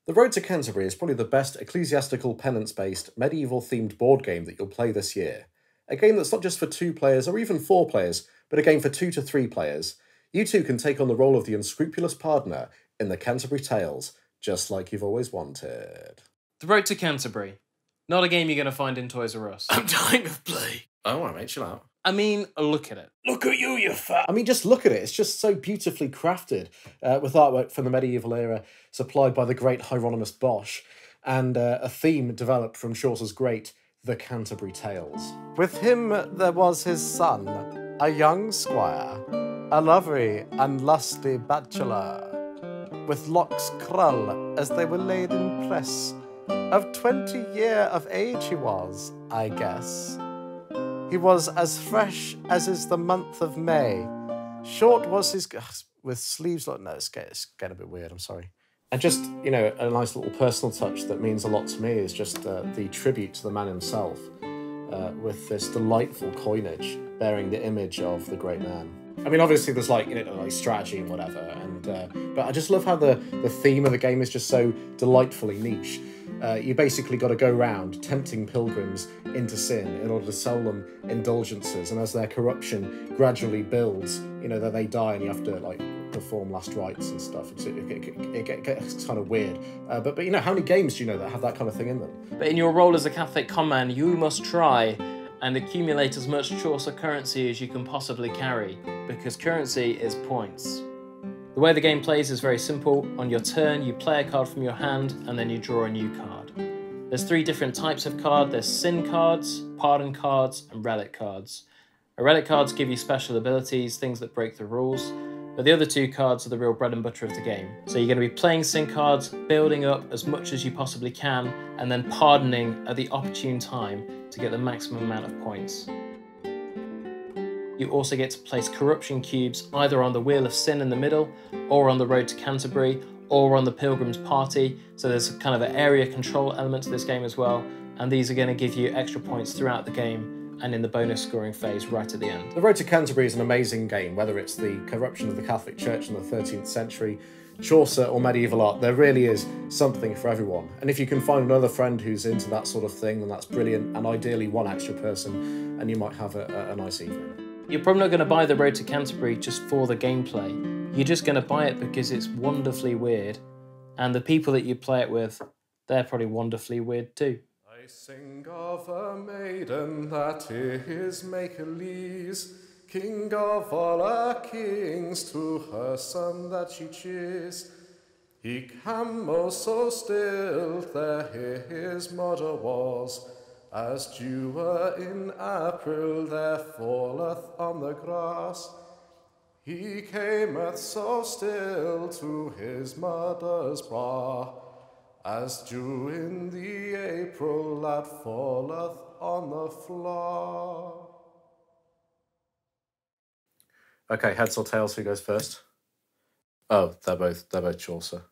The Road to Canterbury is probably the best ecclesiastical penance-based, medieval-themed board game that you'll play this year. A game that's not just for 2 players or even 4 players, but a game for 2 to 3 players. You too can take on the role of the unscrupulous pardoner in the Canterbury Tales, just like you've always wanted. The Road to Canterbury. Not a game you're going to find in Toys R Us. I'm dying of play. Oh, all right, mate, chill out. I mean, look at it. Look at you fat. I mean, just look at it. It's just so beautifully crafted, with artwork from the medieval era supplied by the great Hieronymus Bosch, and a theme developed from Chaucer's great The Canterbury Tales. With him there was his son, a young squire, a lovely and lusty bachelor, with locks krull as they were laid in press. Of 20 year of age he was, I guess. He was as fresh as is the month of May. Short was his... with sleeves like... No, it's getting a bit weird, I'm sorry. And just, you know, a nice little personal touch that means a lot to me is just the tribute to the man himself, with this delightful coinage bearing the image of the great man. I mean, obviously there's like, you know, like strategy and whatever, and but I just love how the theme of the game is just so delightfully niche. You basically got to go around tempting pilgrims into sin in order to sell them indulgences, and as their corruption gradually builds, you know, that they die and you have to like perform last rites and stuff. It gets kind of weird. But you know, how many games do you know that have that kind of thing in them? But in your role as a Catholic conman, you must try and accumulate as much Chaucer currency as you can possibly carry, because currency is points. The way the game plays is very simple. On your turn, you play a card from your hand, and then you draw a new card. There's 3 different types of card. There's sin cards, pardon cards, and relic cards. Relic cards give you special abilities, things that break the rules, but the other 2 cards are the real bread and butter of the game. So you're going to be playing sin cards, building up as much as you possibly can, and then pardoning at the opportune time to get the maximum amount of points. You also get to place corruption cubes either on the Wheel of Sin in the middle, or on the Road to Canterbury, or on the Pilgrim's Party. So there's kind of an area control element to this game as well, and these are going to give you extra points throughout the game and in the bonus scoring phase right at the end. The Road to Canterbury is an amazing game, whether it's the corruption of the Catholic Church in the 13th century, Chaucer or medieval art. There really is something for everyone. And if you can find another friend who's into that sort of thing, then that's brilliant, and ideally 1 extra person, and you might have a nice evening. You're probably not going to buy the Road to Canterbury just for the gameplay. You're just going to buy it because it's wonderfully weird, and the people that you play it with, they're probably wonderfully weird too. I sing of a maiden that is Make-a-Lees, king of all our kings, to her son that she cheers. He came so still, there his mother was, as dew in April there falleth on the grass. He cameth so still to his mother's brow, as dew in the April that falleth on the floor. Okay, heads or tails, who goes first? Oh, they're both Chaucer.